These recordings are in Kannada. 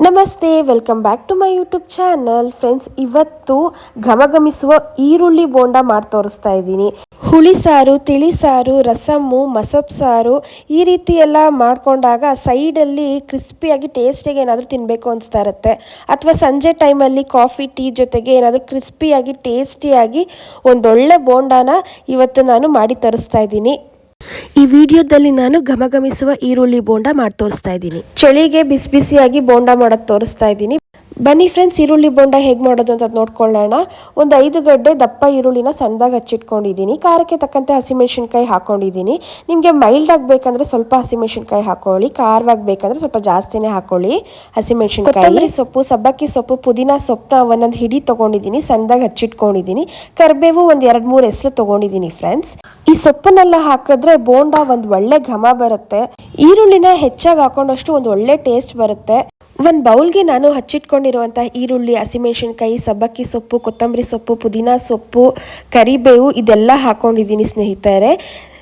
ನಮಸ್ತೆ, welcome back to my YouTube channel. Friends, ಇವತ್ತು ಘಮಘಮಿಸುವ ಈರುಳ್ಳಿ ಬೋಂಡ ಮಾಡಿ ತೋರಿಸ್ತಾ ಇದ್ದೀನಿ. ಹುಳಿ ಸಾರು, ತಿಳಿ ಸಾರು, ರಸಮ್ಮು, ಮಸೊಪ್ಪು ಸಾರು ಈ ರೀತಿ ಎಲ್ಲ ಮಾಡಿಕೊಂಡಾಗ ಸೈಡಲ್ಲಿ ಕ್ರಿಸ್ಪಿಯಾಗಿ ಟೇಸ್ಟಿಗೆ ಏನಾದರೂ ತಿನ್ನಬೇಕು ಅನಿಸ್ತಾ ಇರುತ್ತೆ. ಅಥವಾ ಸಂಜೆ ಟೈಮಲ್ಲಿ ಕಾಫಿ ಟೀ ಜೊತೆಗೆ ಏನಾದರೂ ಕ್ರಿಸ್ಪಿಯಾಗಿ ಟೇಸ್ಟಿಯಾಗಿ ಒಂದೊಳ್ಳೆ ಬೋಂಡಾನ ಇವತ್ತು ನಾನು ಮಾಡಿ ತೋರಿಸ್ತಾ ಇದ್ದೀನಿ. ಈ ವಿಡಿಯೋದಲ್ಲಿ ನಾನು ಘಮಘಮಿಸುವ ಈರುಳ್ಳಿ ಬೋಂಡ ಮಾಡಿ ತೋರಿಸ್ತಾ ಇದ್ದೀನಿ. ಚಳಿಗೆ ಬಿಸಿ ಬಿಸಿಯಾಗಿ ಬೋಂಡ ಮಾಡೋದು ತೋರಿಸ್ತಾ ಇದ್ದೀನಿ. ಬನ್ನಿ ಫ್ರೆಂಡ್ಸ್, ಈರುಳ್ಳಿ ಬೋಂಡ ಹೇಗೆ ಮಾಡೋದು ಅಂತ ನೋಡ್ಕೊಳ್ಳೋಣ. ಒಂದು 5 ಗಡ್ಡೆ ದಪ್ಪ ಈರುಳ್ಳಿನ ಸಣ್ಣದಾಗಿ ಹಚ್ಚಿಟ್ಕೊಂಡಿದ್ದೀನಿ. ಖಾರಕ್ಕೆ ತಕ್ಕಂತೆ ಹಸಿಮೆಣಸಿನ್ಕಾಯಿ ಹಾಕೊಂಡಿದ್ದೀನಿ. ನಿಮಗೆ ಮೈಲ್ಡ್ ಆಗಬೇಕಂದ್ರೆ ಸ್ವಲ್ಪ ಹಸಿಮೆಣಸಿನ್ಕಾಯಿ ಹಾಕೊಳ್ಳಿ, ಖಾರವಾಗಿ ಬೇಕಂದ್ರೆ ಸ್ವಲ್ಪ ಜಾಸ್ತಿನೇ ಹಾಕೊಳ್ಳಿ ಹಸಿಮೆಣಸಿನ್ಕಾಯಿ. ಕೊತ್ತಂಬರಿ ಸೊಪ್ಪು, ಸಬ್ಬಕ್ಕಿ ಸೊಪ್ಪು, ಪುದೀನ ಸೊಪ್ಪನ್ನ ಒಂದೊಂದು ಹಿಡಿ ತೊಗೊಂಡಿದ್ದೀನಿ, ಸಣ್ಣದಾಗಿ ಹಚ್ಚಿಟ್ಕೊಂಡಿದ್ದೀನಿ. ಕರಿಬೇವು ಒಂದು 2-3 ಹೆಸರು ತೊಗೊಂಡಿದ್ದೀನಿ. ಫ್ರೆಂಡ್ಸ್, ಈ ಸೊಪ್ಪನ್ನೆಲ್ಲ ಹಾಕಿದ್ರೆ ಬೋಂಡ ಒಂದು ಒಳ್ಳೆ ಘಮ ಬರುತ್ತೆ. ಈರುಳ್ಳಿನ ಹೆಚ್ಚಾಗಿ ಹಾಕೊಂಡಷ್ಟು ಒಂದು ಒಳ್ಳೆ ಟೇಸ್ಟ್ ಬರುತ್ತೆ. ಒಂದು ಬೌಲ್ಗೆ ನಾನು ಹಚ್ಚಿಟ್ಕೊಂಡಿರುವಂಥ ಈರುಳ್ಳಿ, ಹಸಿಮೆಣಸಿನ್ಕಾಯಿ, ಸಬ್ಬಕ್ಕಿ ಸೊಪ್ಪು, ಕೊತ್ತಂಬರಿ ಸೊಪ್ಪು, ಪುದೀನ ಸೊಪ್ಪು, ಕರಿಬೇವು ಇದೆಲ್ಲ ಹಾಕೊಂಡಿದ್ದೀನಿ ಸ್ನೇಹಿತರೆ.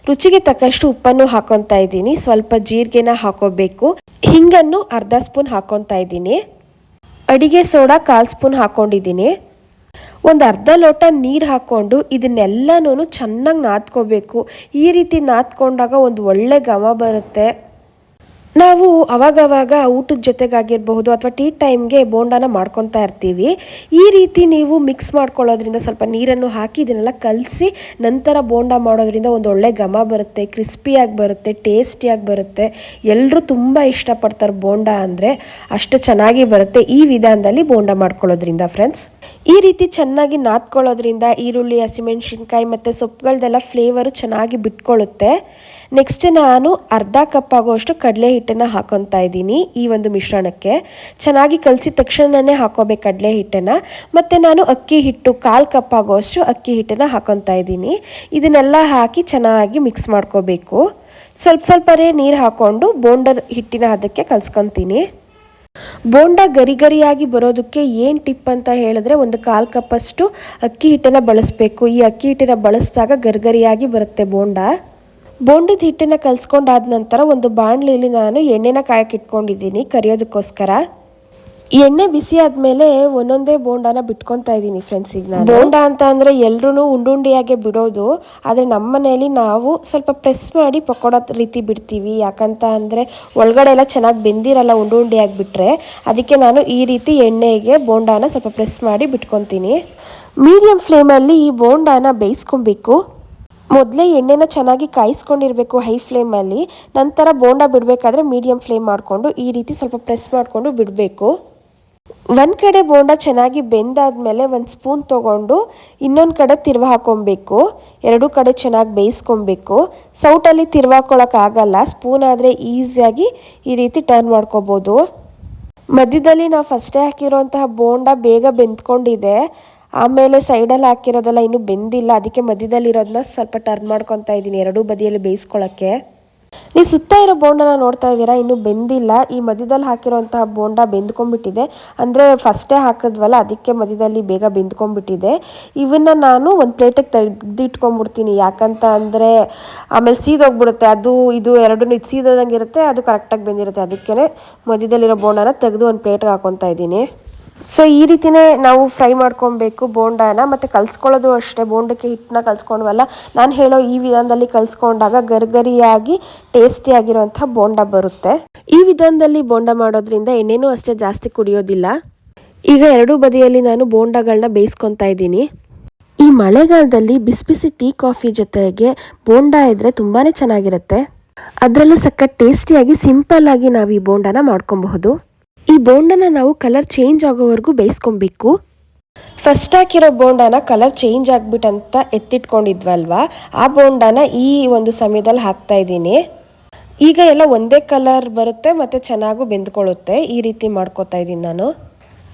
ರುಚಿಗೆ ತಕ್ಕಷ್ಟು ಉಪ್ಪನ್ನು ಹಾಕೊತಾ ಇದ್ದೀನಿ. ಸ್ವಲ್ಪ ಜೀರಿಗೆನ ಹಾಕೋಬೇಕು. ಹಿಂಗನ್ನು ಅರ್ಧ ಸ್ಪೂನ್ ಹಾಕೊತಾ ಇದ್ದೀನಿ. ಅಡಿಗೆ ಸೋಡಾ 1/4 ಸ್ಪೂನ್ ಹಾಕೊಂಡಿದ್ದೀನಿ. ಒಂದು ಅರ್ಧ ಲೋಟ ನೀರು ಹಾಕ್ಕೊಂಡು ಇದನ್ನೆಲ್ಲನೂ ಚೆನ್ನಾಗಿ ನಾದ್ಕೋಬೇಕು. ಈ ರೀತಿ ನಾದ್ಕೊಂಡಾಗ ಒಂದು ಒಳ್ಳೆ ಘಮ ಬರುತ್ತೆ. ನಾವು ಅವಾಗವಾಗ ಊಟದ ಜೊತೆಗಾಗಿರಬಹುದು ಅಥವಾ ಟೀ ಟೈಮ್ಗೆ ಬೋಂಡಾನ ಮಾಡ್ಕೊತಾ ಇರ್ತೀವಿ. ಈ ರೀತಿ ನೀವು ಮಿಕ್ಸ್ ಮಾಡ್ಕೊಳ್ಳೋದ್ರಿಂದ, ಸ್ವಲ್ಪ ನೀರನ್ನು ಹಾಕಿ ಇದನ್ನೆಲ್ಲ ಕಲಸಿ ನಂತರ ಬೋಂಡ ಮಾಡೋದ್ರಿಂದ ಒಂದು ಒಳ್ಳೆ ಘಮ ಬರುತ್ತೆ, ಕ್ರಿಸ್ಪಿಯಾಗಿ ಬರುತ್ತೆ, ಟೇಸ್ಟಿಯಾಗಿ ಬರುತ್ತೆ. ಎಲ್ಲರೂ ತುಂಬ ಇಷ್ಟಪಡ್ತಾರೆ ಬೋಂಡ ಅಂದರೆ, ಅಷ್ಟು ಚೆನ್ನಾಗಿ ಬರುತ್ತೆ ಈ ವಿಧಾನದಲ್ಲಿ ಬೋಂಡ ಮಾಡ್ಕೊಳ್ಳೋದ್ರಿಂದ. ಫ್ರೆಂಡ್ಸ್, ಈ ರೀತಿ ಚೆನ್ನಾಗಿ ನಾದ್ಕೊಳ್ಳೋದ್ರಿಂದ ಈರುಳ್ಳಿ, ಹಸಿಮೆಣಸಿನ್ಕಾಯಿ ಮತ್ತು ಸೊಪ್ಪುಗಳದೆಲ್ಲ ಫ್ಲೇವರು ಚೆನ್ನಾಗಿ ಬಿಟ್ಕೊಳ್ಳುತ್ತೆ. ನೆಕ್ಸ್ಟ್ ನಾನು ಅರ್ಧ ಕಪ್ ಆಗುವಷ್ಟು ಕಡಲೆ ಹಿಟ್ಟನ್ನು ಹಾಕೊತಾ ಇದ್ದೀನಿ. ಈ ಒಂದು ಮಿಶ್ರಣಕ್ಕೆ ಚೆನ್ನಾಗಿ ಕಲಸಿದ ತಕ್ಷಣವೇ ಹಾಕೋಬೇಕು ಕಡಲೆ ಹಿಟ್ಟನ್ನು. ಮತ್ತು ನಾನು ಅಕ್ಕಿ ಹಿಟ್ಟು 1/4 ಕಪ್ ಆಗುವಷ್ಟು ಅಕ್ಕಿ ಹಿಟ್ಟನ್ನು ಹಾಕೊತಾ ಇದ್ದೀನಿ. ಇದನ್ನೆಲ್ಲ ಹಾಕಿ ಚೆನ್ನಾಗಿ ಮಿಕ್ಸ್ ಮಾಡ್ಕೋಬೇಕು. ಸ್ವಲ್ಪನೇ ನೀರು ಹಾಕ್ಕೊಂಡು ಬೋಂಡದ ಹಿಟ್ಟಿನ ಹದಕ್ಕೆ ಕಲಿಸ್ಕೊತೀನಿ. ಬೋಂಡ ಗರಿ ಗರಿಯಾಗಿ ಬರೋದಕ್ಕೆ ಏನು ಟಿಪ್ ಅಂತ ಹೇಳಿದ್ರೆ, ಒಂದು 1/4 ಕಪ್ಪಷ್ಟು ಅಕ್ಕಿ ಹಿಟ್ಟನ್ನು ಬಳಸಬೇಕು. ಈ ಅಕ್ಕಿ ಹಿಟ್ಟನ್ನು ಬಳಸಿದಾಗ ಗರಿಗರಿಯಾಗಿ ಬರುತ್ತೆ ಬೋಂಡ. ಬೋಂಡದ ಹಿಟ್ಟನ್ನು ಕಲಿಸ್ಕೊಂಡಾದ ನಂತರ ಒಂದು ಬಾಣಲೆಯಲ್ಲಿ ನಾನು ಎಣ್ಣೆನ ಕಾಯಕ್ಕೆ ಇಟ್ಕೊಂಡಿದ್ದೀನಿ ಕರಿಯೋದಕ್ಕೋಸ್ಕರ. ಎಣ್ಣೆ ಬಿಸಿ ಆದಮೇಲೆ ಒಂದೊಂದೇ ಬೋಂಡಾನ ಬಿಟ್ಕೊತಾ ಇದ್ದೀನಿ. ಫ್ರೆಂಡ್ಸ್, ಈಗ ನಾನು ಬೋಂಡ ಅಂತ ಅಂದರೆ ಎಲ್ಲರೂ ಉಂಡುಂಡಿಯಾಗೆ ಬಿಡೋದು, ಆದರೆ ನಮ್ಮ ಮನೆಯಲ್ಲಿ ನಾವು ಸ್ವಲ್ಪ ಪ್ರೆಸ್ ಮಾಡಿ ಪಕೋಡ ರೀತಿ ಬಿಡ್ತೀವಿ. ಯಾಕಂತ ಅಂದರೆ ಒಳಗಡೆ ಎಲ್ಲ ಚೆನ್ನಾಗಿ ಬೆಂದಿರಲ್ಲ ಉಂಡುಂಡಿಯಾಗಿ ಬಿಟ್ಟರೆ. ಅದಕ್ಕೆ ನಾನು ಈ ರೀತಿ ಎಣ್ಣೆಗೆ ಬೋಂಡಾನ ಸ್ವಲ್ಪ ಪ್ರೆಸ್ ಮಾಡಿ ಬಿಟ್ಕೊತೀನಿ. ಮೀಡಿಯಮ್ ಫ್ಲೇಮಲ್ಲಿ ಈ ಬೋಂಡಾನ ಬೇಯಿಸ್ಕೊಬೇಕು. ಮೊದಲೇ ಎಣ್ಣೆನ ಚೆನ್ನಾಗಿ ಕಾಯಿಸ್ಕೊಂಡಿರಬೇಕು ಹೈ ಫ್ಲೇಮಲ್ಲಿ. ನಂತರ ಬೋಂಡ ಬಿಡಬೇಕಾದ್ರೆ ಮೀಡಿಯಮ್ ಫ್ಲೇಮ್ ಮಾಡಿಕೊಂಡು ಈ ರೀತಿ ಸ್ವಲ್ಪ ಪ್ರೆಸ್ ಮಾಡಿಕೊಂಡು ಬಿಡಬೇಕು. ಒಂದು ಕಡೆ ಬೋಂಡ ಚೆನ್ನಾಗಿ ಬೆಂದಾದ್ಮೇಲೆ ಒಂದು ಸ್ಪೂನ್ ತೊಗೊಂಡು ಇನ್ನೊಂದು ಕಡೆ ತಿರ್ವ ಹಾಕೊಬೇಕು. 2 ಕಡೆ ಚೆನ್ನಾಗಿ ಬೇಯಿಸ್ಕೊಬೇಕು. ಸೌಟಲ್ಲಿ ತಿರ್ವ ಹಾಕೊಳ್ಳೋಕ್ಕಾಗಲ್ಲ, ಸ್ಪೂನ್ ಆದರೆ ಈಸಿಯಾಗಿ ಈ ರೀತಿ ಟರ್ನ್ ಮಾಡ್ಕೋಬೋದು. ಮಧ್ಯದಲ್ಲಿ ನಾವು ಫಸ್ಟೇ ಹಾಕಿರೋಂತಹ ಬೋಂಡ ಬೇಗ ಬೆಂದ್ಕೊಂಡಿದೆ. ಆಮೇಲೆ ಸೈಡಲ್ಲಿ ಹಾಕಿರೋದೆಲ್ಲ ಇನ್ನೂ ಬೆಂದಿಲ್ಲ. ಅದಕ್ಕೆ ಮಧ್ಯದಲ್ಲಿರೋದನ್ನ ಸ್ವಲ್ಪ ಟರ್ನ್ ಮಾಡ್ಕೊತಾ ಇದ್ದೀನಿ 2 ಬದಿಯಲ್ಲಿ ಬೇಯಿಸ್ಕೊಳ್ಳೋಕ್ಕೆ. ನೀವು ಸುತ್ತ ಇರೋ ಬೋಂಡನ ನೋಡ್ತಾ ಇದ್ದೀರಾ, ಇನ್ನೂ ಬೆಂದಿಲ್ಲ. ಈ ಮಧ್ಯದಲ್ಲಿ ಹಾಕಿರೋಂತಹ ಬೋಂಡ ಬೆಂದ್ಕೊಂಡ್ಬಿಟ್ಟಿದೆ. ಅಂದರೆ ಫಸ್ಟೇ ಹಾಕಿದ್ವಲ್ಲ, ಅದಕ್ಕೆ ಮಧ್ಯದಲ್ಲಿ ಬೇಗ ಬೆಂದ್ಕೊಂಡ್ಬಿಟ್ಟಿದೆ. ಇವನ್ನ ನಾನು ಒಂದು ಪ್ಲೇಟಿಗೆ ತೆಗೆದಿಟ್ಕೊಂಡ್ಬಿಡ್ತೀನಿ. ಯಾಕಂತ ಅಂದರೆ ಆಮೇಲೆ ಸೀದೋಗ್ಬಿಡುತ್ತೆ. ಅದು ಇದು ಎರಡೂ ಸೀದೋದಂಗೆ ಇರುತ್ತೆ, ಅದು ಕರೆಕ್ಟಾಗಿ ಬೆಂದಿರುತ್ತೆ. ಅದಕ್ಕೇ ಮಧ್ಯದಲ್ಲಿರೋ ಬೋಂಡನ ತೆಗೆದು ಒಂದು ಪ್ಲೇಟ್ಗೆ ಹಾಕ್ಕೊತಾ ಇದ್ದೀನಿ. ಸೊ ಈ ರೀತಿಯೇ ನಾವು ಫ್ರೈ ಮಾಡ್ಕೊಬೇಕು ಬೋಂಡಾನ. ಮತ್ತು ಕಲಿಸ್ಕೊಳ್ಳೋದು ಅಷ್ಟೇ. ಬೋಂಡಕ್ಕೆ ಹಿಟ್ಟನ್ನ ಕಲಿಸ್ಕೊಂಡ್ವಲ್ಲ, ನಾನು ಹೇಳೋ ಈ ವಿಧಾನದಲ್ಲಿ ಕಲಿಸ್ಕೊಂಡಾಗ ಗರಿಗರಿಯಾಗಿ ಟೇಸ್ಟಿಯಾಗಿರುವಂಥ ಬೋಂಡ ಬರುತ್ತೆ. ಈ ವಿಧಾನದಲ್ಲಿ ಬೋಂಡ ಮಾಡೋದ್ರಿಂದ ಎಣ್ಣೆನೂ ಅಷ್ಟೇ ಜಾಸ್ತಿ ಕುಡಿಯೋದಿಲ್ಲ. ಈಗ 2 ಬದಿಯಲ್ಲಿ ನಾನು ಬೋಂಡಗಳನ್ನ ಬೇಯಿಸ್ಕೊತಾ ಇದ್ದೀನಿ. ಈ ಮಳೆಗಾಲದಲ್ಲಿ ಬಿಸಿ ಬಿಸಿ ಟೀ ಕಾಫಿ ಜೊತೆಗೆ ಬೋಂಡ ಇದ್ದರೆ ತುಂಬಾ ಚೆನ್ನಾಗಿರುತ್ತೆ. ಅದರಲ್ಲೂ ಸಖತ್ ಟೇಸ್ಟಿಯಾಗಿ ಸಿಂಪಲ್ಲಾಗಿ ನಾವು ಈ ಬೋಂಡನ ಮಾಡ್ಕೊಬಹುದು. ಈ ಬೋಂಡನ ನಾವು ಕಲರ್ ಚೇಂಜ್ ಆಗೋವರೆಗೂ ಬೇಯಿಸ್ಕೊಬೇಕು. ಫಸ್ಟ್ ಹಾಕಿರೋ ಬೋಂಡನ ಕಲರ್ ಚೇಂಜ್ ಆಗಿಬಿಟ್ಟಂತ ಎತ್ತಿಟ್ಕೊಂಡಿದ್ವಲ್ವ, ಆ ಬೋಂಡನ ಈ ಒಂದು ಸಮಯದಲ್ಲಿ ಹಾಕ್ತಾ ಇದ್ದೀನಿ. ಈಗ ಎಲ್ಲ ಒಂದೇ ಕಲರ್ ಬರುತ್ತೆ ಮತ್ತು ಚೆನ್ನಾಗೂ ಬೆಂದ್ಕೊಳ್ಳುತ್ತೆ. ಈ ರೀತಿ ಮಾಡ್ಕೊತಾ ಇದ್ದೀನಿ ನಾನು.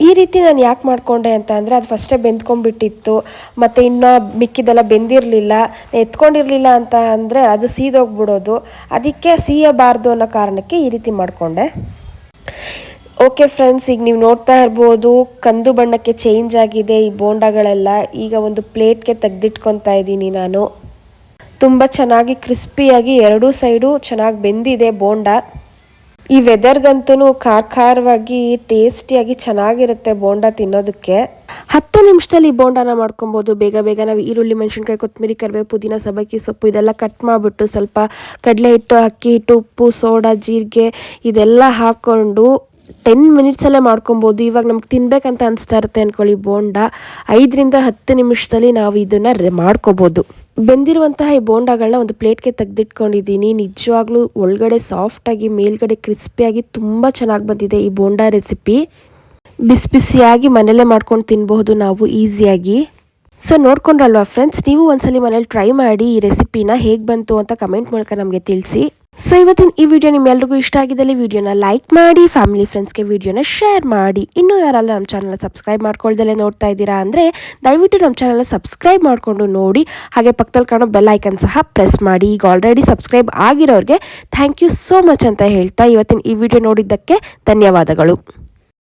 ಈ ರೀತಿ ನಾನು ಯಾಕೆ ಮಾಡಿಕೊಂಡೆ ಅಂತ ಅಂದರೆ, ಅದು ಫಸ್ಟೇ ಬೆಂದ್ಕೊಂಡ್ಬಿಟ್ಟಿತ್ತು ಮತ್ತು ಇನ್ನು ಮಿಕ್ಕಿದೆಲ್ಲ ಬೆಂದಿರಲಿಲ್ಲ, ಎತ್ಕೊಂಡಿರಲಿಲ್ಲ ಅಂತ ಅಂದರೆ ಅದು ಸೀದೋಗ್ಬಿಡೋದು. ಅದಕ್ಕೆ ಸೀಯಬಾರ್ದು ಅನ್ನೋ ಕಾರಣಕ್ಕೆ ಈ ರೀತಿ ಮಾಡಿಕೊಂಡೆ. ಓಕೆ ಫ್ರೆಂಡ್ಸ್, ಈಗ ನೀವು ನೋಡ್ತಾ ಇರ್ಬೋದು ಕಂದು ಬಣ್ಣಕ್ಕೆ ಚೇಂಜ್ ಆಗಿದೆ ಈ ಬೋಂಡಗಳೆಲ್ಲ. ಈಗ ಒಂದು ಪ್ಲೇಟ್ಗೆ ತೆಗೆದಿಟ್ಕೊತಾ ಇದ್ದೀನಿ ನಾನು. ತುಂಬ ಚೆನ್ನಾಗಿ ಕ್ರಿಸ್ಪಿಯಾಗಿ 2 ಸೈಡು ಚೆನ್ನಾಗಿ ಬೆಂದಿದೆ ಬೋಂಡ. ಈ ವೆದರ್ಗಂತೂ ಖಾರವಾಗಿ ಟೇಸ್ಟಿಯಾಗಿ ಚೆನ್ನಾಗಿರುತ್ತೆ ಬೋಂಡ ತಿನ್ನೋದಕ್ಕೆ. 10 ನಿಮಿಷದಲ್ಲಿ ಬೋಂಡಾನ ಮಾಡ್ಕೊಬೋದು. ಬೇಗ ನಾವು ಈರುಳ್ಳಿ, ಮೆಣಸಿನ್ಕಾಯಿ, ಕೊತ್ತಂಬರಿ, ಕರಿಬೇವು, ಪುದೀನ, ಸಬ್ಬಕ್ಕಿ ಸೊಪ್ಪು ಇದೆಲ್ಲ ಕಟ್ ಮಾಡಿಬಿಟ್ಟು ಸ್ವಲ್ಪ ಕಡಲೆ ಹಿಟ್ಟು, ಅಕ್ಕಿ ಹಿಟ್ಟು, ಉಪ್ಪು, ಸೋಡಾ, ಜೀರಿಗೆ ಇದೆಲ್ಲ ಹಾಕ್ಕೊಂಡು 10 ಮಿನಿಟ್ಸಲ್ಲೇ ಮಾಡ್ಕೊಬೋದು. ಇವಾಗ ನಮ್ಗೆ ತಿನ್ಬೇಕಂತ ಅನಿಸ್ತಾ ಇರುತ್ತೆ ಅಂದ್ಕೊಳ್ಳಿ ಬೋಂಡ, 5ರಿಂದ 10 ನಿಮಿಷದಲ್ಲಿ ನಾವು ಇದನ್ನು ಮಾಡ್ಕೋಬೋದು. ಬೆಂದಿರುವಂತಹ ಈ ಬೋಂಡಾಗಳನ್ನ ಒಂದು ಪ್ಲೇಟ್ಗೆ ತೆಗೆದಿಟ್ಕೊಂಡಿದ್ದೀನಿ. ನಿಜವಾಗ್ಲೂ ಒಳಗಡೆ ಸಾಫ್ಟಾಗಿ ಮೇಲ್ಗಡೆ ಕ್ರಿಸ್ಪಿಯಾಗಿ ತುಂಬ ಚೆನ್ನಾಗಿ ಬಂದಿದೆ ಈ ಬೋಂಡಾ ರೆಸಿಪಿ. ಬಿಸಿಯಾಗಿ ಮನೇಲೇ ಮಾಡ್ಕೊಂಡು ತಿನ್ನಬಹುದು ನಾವು ಈಸಿಯಾಗಿ. ಸೊ ನೋಡ್ಕೊಂಡ್ರಲ್ವಾ ಫ್ರೆಂಡ್ಸ್, ನೀವು ಒಂದ್ಸಲಿ ಮನೇಲಿ ಟ್ರೈ ಮಾಡಿ ಈ ರೆಸಿಪಿನ ಹೇಗೆ ಬಂತು ಅಂತ ಕಮೆಂಟ್ ಮೂಲಕ ನಮಗೆ ತಿಳಿಸಿ. ಸೊ ಇವತ್ತಿನ ಈ ವಿಡಿಯೋ ನಿಮ್ಮೆಲ್ರಿಗೂ ಇಷ್ಟ ಆಗಿದ್ದಲ್ಲಿ ವಿಡಿಯೋನ ಲೈಕ್ ಮಾಡಿ, ಫ್ಯಾಮಿಲಿ ಫ್ರೆಂಡ್ಸ್ಗೆ ವಿಡಿಯೋನ ಶೇರ್ ಮಾಡಿ. ಇನ್ನೂ ಯಾರೆಲ್ಲ ನಮ್ಮ ಚಾನಲ್ನ ಸಬ್ಸ್ಕ್ರೈಬ್ ಮಾಡ್ಕೊಳ್ದಲ್ಲೇ ನೋಡ್ತಾ ಇದ್ದೀರಾ ಅಂದರೆ ದಯವಿಟ್ಟು ನಮ್ಮ ಚಾನಲ್ನ ಸಬ್ಸ್ಕ್ರೈಬ್ ಮಾಡಿಕೊಂಡು ನೋಡಿ. ಹಾಗೆ ಪಕ್ಕದಲ್ಲಿ ಕಾಣೋ ಬೆಲ್ ಐಕನ್ ಸಹ ಪ್ರೆಸ್ ಮಾಡಿ. ಈಗ ಆಲ್ರೆಡಿ ಸಬ್ಸ್ಕ್ರೈಬ್ ಆಗಿರೋರಿಗೆ ಥ್ಯಾಂಕ್ ಯು ಸೋ ಮಚ್ ಅಂತ ಹೇಳ್ತಾ ಇವತ್ತಿನ ಈ ವಿಡಿಯೋ ನೋಡಿದ್ದಕ್ಕೆ ಧನ್ಯವಾದಗಳು.